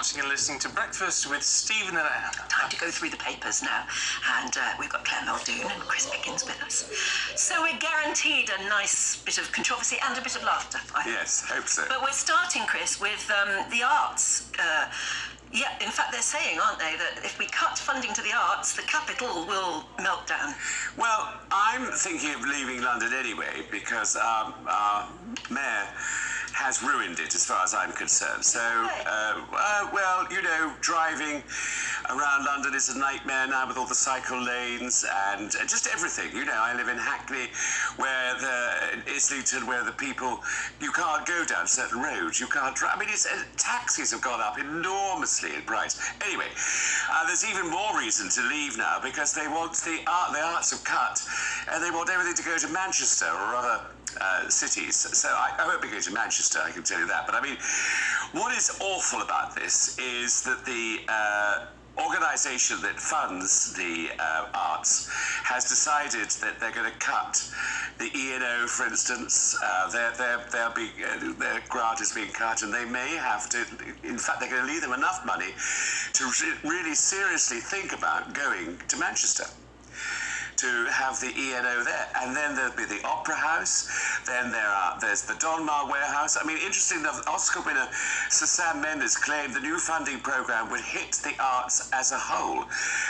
watching and listening to Breakfast with Stephen and Anne. Time to go through the papers now, and we've got Claire Muldoon and Chris Pickens with us. So we're guaranteed a nice bit of controversy and a bit of laughter. Yes, hope so. But we're starting, Chris, with the arts. Yeah, in fact, they're saying, aren't they, that if we cut funding to the arts, the capital will melt down. Well, I'm thinking of leaving London anyway because our mayor has ruined it as far as I'm concerned. So, well, you know, driving around London is a nightmare now with all the cycle lanes and just everything. You know, I live in Hackney, Islington, where the people, you can't go down certain roads, you can't drive. I mean, taxis have gone up enormously in price. Anyway, there's even more reason to leave now because they want the arts have cut and they want everything to go to Manchester or other cities. So I won't be going to Manchester, I can tell you that. But I mean, what is awful about this is that the organisation that funds the arts has decided that they're going to cut the E&O, for instance. Their grant is being cut, and they may have to. In fact, they're going to leave them enough money to really seriously think about going to Manchester to have the E&O there. And then there'll be the Opera House, then there's the Donmar Warehouse. I mean, interesting enough, Oscar winner Sir Sam Mendes claimed the new funding programme would hit the arts as a whole.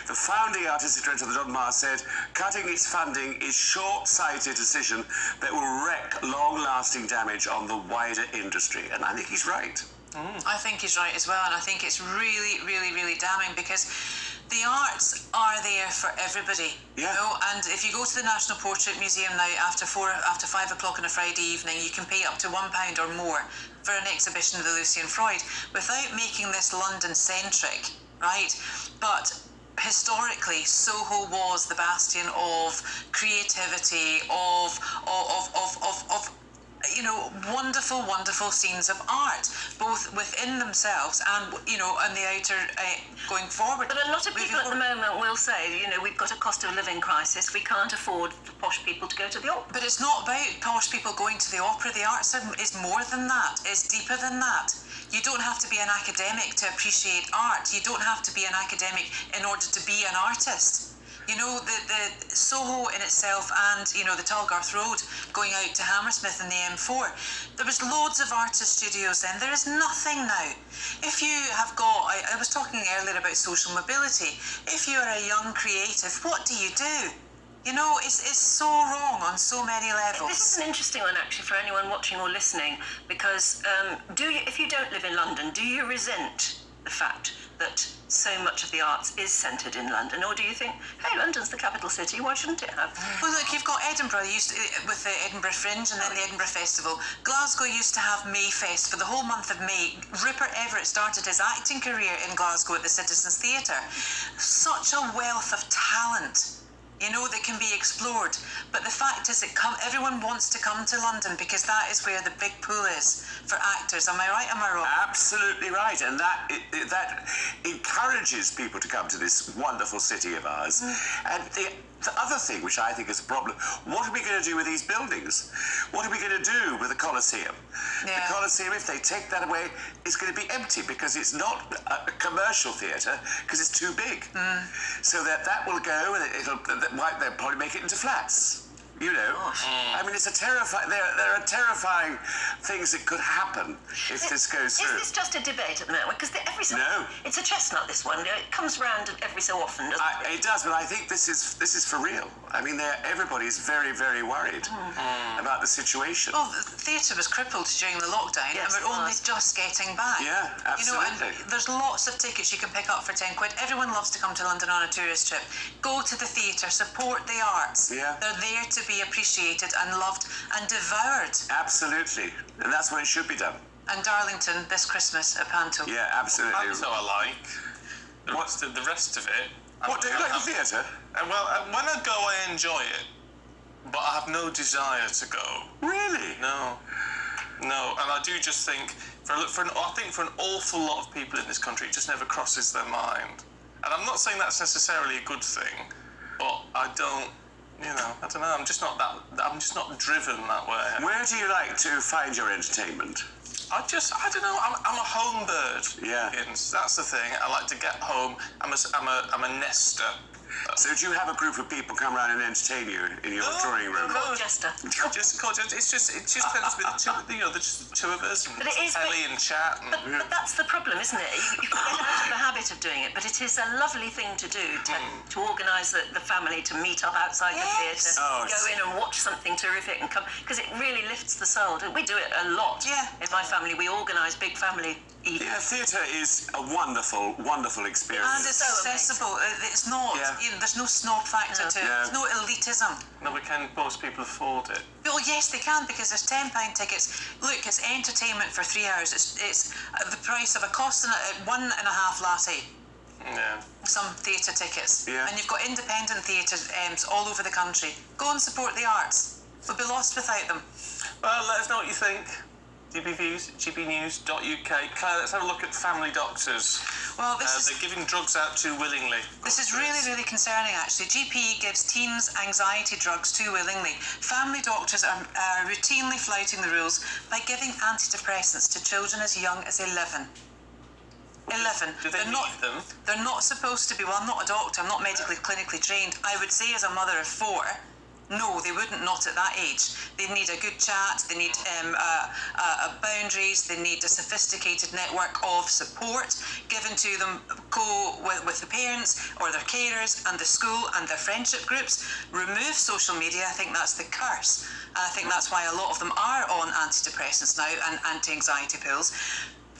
The founding artistic director of the Donmar said, cutting its funding is short-sighted decision that will wreak long-lasting damage on the wider industry. And I think he's right. I think he's right as well, and I think it's really, really, really damning because the arts are there for everybody, you know, and if you go to the National Portrait Museum now after 5 o'clock on a Friday evening, you can pay up to £1 or more for an exhibition of the Lucian Freud without making this London-centric, right? But historically, Soho was the bastion of creativity, of you know, wonderful, wonderful scenes of art, both within themselves and, you know, and the outer going forward. But a lot of people at the moment will say, you know, we've got a cost of living crisis, we can't afford for posh people to go to the opera. But it's not about posh people going to the opera. The arts is more than that. It's deeper than that. You don't have to be an academic to appreciate art. You don't have to be an academic in order to be an artist. You know, the Soho in itself and, you know, the Talgarth Road going out to Hammersmith and the M4, there was loads of artist studios then. There is nothing now. If you have got, I was talking earlier about social mobility. If you're a young creative, what do you do? You know, it's so wrong on so many levels. This is an interesting one, actually, for anyone watching or listening, because if you don't live in London, do you resent the fact that so much of the arts is centred in London, or do you think, hey, London's the capital city, why shouldn't it have? Well, look, you've got Edinburgh with the Edinburgh Fringe and then the Edinburgh Festival. Glasgow used to have Mayfest for the whole month of May. Rupert Everett started his acting career in Glasgow at the Citizens Theatre. Such a wealth of talent, you know, that can be explored. But the fact is that everyone wants to come to London because that is where the big pool is for actors. Am I right, am I wrong? Absolutely right. And that encourages people to come to this wonderful city of ours. And the other thing, which I think is a problem, what are we going to do with these buildings? What are we going to do with the Colosseum? Yeah. The Colosseum, if they take that away, it's going to be empty because it's not a commercial theatre because it's too big. So that will go and they'll probably make it into flats. You know, I mean, it's a terrifying. There are terrifying things that could happen if this goes through. Is this just a debate at the moment? Because No. It's a chestnut. This one. It comes round every so often, doesn't it? It does, but I think this is for real. I mean, everybody's very, very worried about the situation. Well, the theatre was crippled during the lockdown, Yes, and we're only just getting back. Yeah, absolutely. You know, and there's lots of tickets you can pick up for £10. Everyone loves to come to London on a tourist trip. Go to the theatre, support the arts. Yeah. They're there to be appreciated and loved and devoured. Absolutely, and that's what it should be done. And Darlington this Christmas at Panto. Yeah, absolutely. Panto I like. The rest of it. What, do you like the theatre? Well, when I go, I enjoy it, but I have no desire to go. Really? No, and I do just think, I think for an awful lot of people in this country, it just never crosses their mind. And I'm not saying that's necessarily a good thing, but I don't know. I'm just not driven that way. Where do you like to find your entertainment? don't know. I'm a home bird. Yeah. That's the thing. I like to get home. I'm a nester. So do you have a group of people come around and entertain you in your drawing room? Colchester. Just it just tends to be the two of us and But it is telly and chat. And, But that's the problem, isn't it? You can get out of the habit of doing it, but it is a lovely thing to do, to organise the family to meet up outside the theatre, go in and watch something terrific and come, because it really lifts the soul. We do it a lot in my family. We organise big family evenings. Yeah, theatre is a wonderful, wonderful experience. And it's accessible. It's not, there's no snob factor to it. There's no elitism. no, most people afford it. Well, yes, they can, because there's £10 tickets. Look, it's entertainment for 3 hours. It's the price of a Costin at 1.5 latte. Yeah. Some theatre tickets. Yeah. And you've got independent theatres all over the country. Go and support the arts. We'll be lost without them. Well, let us know what you think. GBNEWS.uk. Claire, let's have a look at family doctors. Well, they're giving drugs out too willingly. This is really, really concerning, actually. GP gives teens anxiety drugs too willingly. Family doctors are routinely flouting the rules by giving antidepressants to children as young as 11. 11. Do they need them? They're not supposed to be. Well, I'm not a doctor. I'm not medically clinically trained. I would say, as a mother of 4, no, they wouldn't, not at that age. They need a good chat, they need boundaries, they need a sophisticated network of support given to them with the parents or their carers and the school and their friendship groups. Remove social media. I think that's the curse. And I think that's why a lot of them are on antidepressants now and anti-anxiety pills.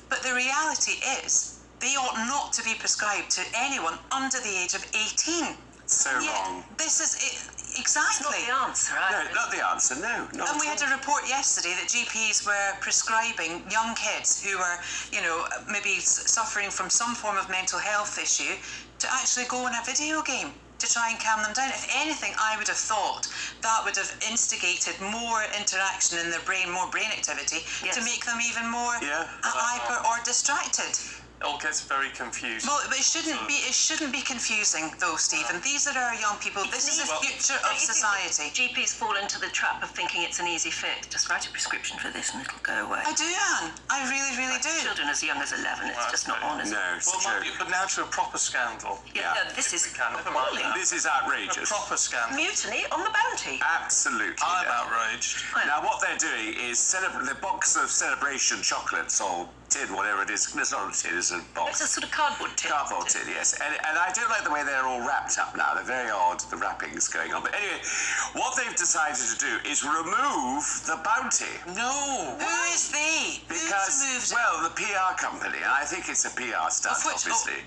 But the reality is, they ought not to be prescribed to anyone under the age of 18. So wrong. This is it. Exactly. It's not the answer, right? No, not the answer, no. Not And we had a report yesterday that GPs were prescribing young kids who were, maybe suffering from some form of mental health issue to actually go on a video game to try and calm them down. If anything, I would have thought that would have instigated more interaction in their brain, more brain activity, to make them even more hyper or distracted. It all gets very confusing. Well, but it shouldn't be confusing, though, Stephen. These are our young people. This is the future of society. GPs fall into the trap of thinking it's an easy fix. Just write a prescription for this and it'll go away. I do, Anne. I really, really do. Children as young as 11, it's just not honest. No, it's a joke. But now to a proper scandal. Yeah, no, this is Never mind that. This is A outrageous. proper scandal. mutiny on the Bounty. Absolutely. I'm outraged. Now, what they're doing is the box of celebration chocolates or tin, whatever it is. It's not a tin, it's a box. It's a sort of cardboard tin. Cardboard tin, yes. And I don't like the way they're all wrapped up now. They're very odd, the wrappings going on. But anyway, what they've decided to do is remove the Bounty. No. Who is they? Because, well, the PR company, and I think it's a PR stunt, obviously.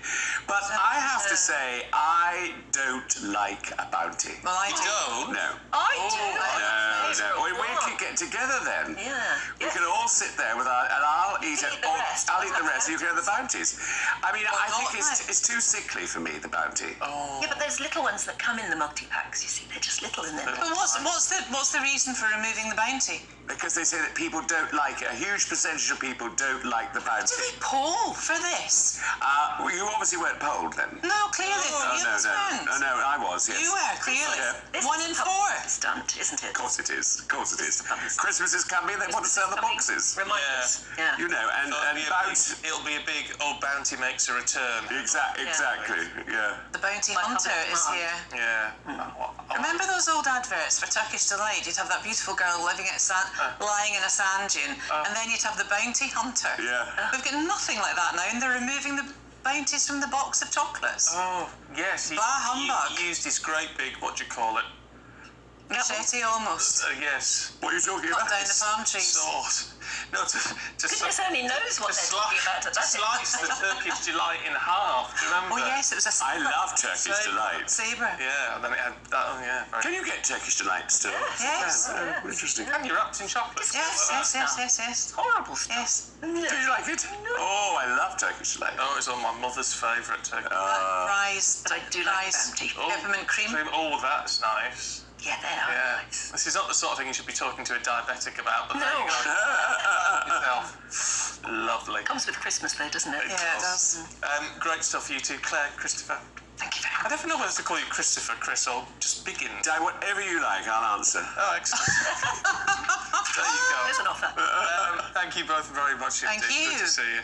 But I have to say, I don't like a Bounty. Well, I do. Don't? No. I do. No. We can get together then. Yeah. We can all sit there with our, and I'll eat it. I'll eat the rest. You can have the Bounties. I mean, I think it's too sickly for me, the Bounty. Yeah, but there's little ones that come in the multi-packs, you see. They're just little and then... But what's the reason for removing the Bounty? Because they say that people don't like it. A huge percentage of people don't like the Bounty. Do they poll for this? Well, you obviously weren't polled then. No, clearly. No, I was, yes. You were, clearly. This 1 is in a 4. stunt, isn't it? Of course it is. Christmas is coming. They want to sell the boxes. Remind us. Yeah. You know, and It'll be a big old Bounty makes a return. Exactly. Yeah. The Bounty Hunter is here. Yeah. Remember those old adverts for Turkish Delight? You'd have that beautiful girl living at lying in a sand dune, and then you'd have the Bounty Hunter. Yeah. We've got nothing like that now, and they're removing the bounties from the box of chocolates. Oh, yes. Bah humbug. He used his great big, what do you call it? Machete almost. Yes. What are you talking Cut about? down the palm trees. Sword. No, Goodness only knows what they're talking about at that slice the Turkish Delight in half. Do you remember? Oh yes, it was a I love Turkish Delight. saber. Yeah, and then it had that. Oh, yeah. Very Can you get Turkish Delight still? Yes. Interesting. And you're wrapped in chocolate. Yes. horrible stuff. Yes. Do you like it? Oh, I love Turkish Delight. Oh, it's on my mother's favourite Turkish. Fries. But I do like Bounty. Peppermint cream. Oh, that's nice. Yeah, they are Yeah. nice. This is not the sort of thing you should be talking to a diabetic about, but there No. you go. Yourself. Lovely. Comes with Christmas though, doesn't it? Yeah, it does. Great stuff, you two. Claire, Christopher. Thank you very I much. never know whether to call you Christopher, Chris, or just Biggin. Di, whatever you like, I'll answer. Oh, excellent. There you go. There's an offer. Thank you both very much indeed. Thank you. Good to see you.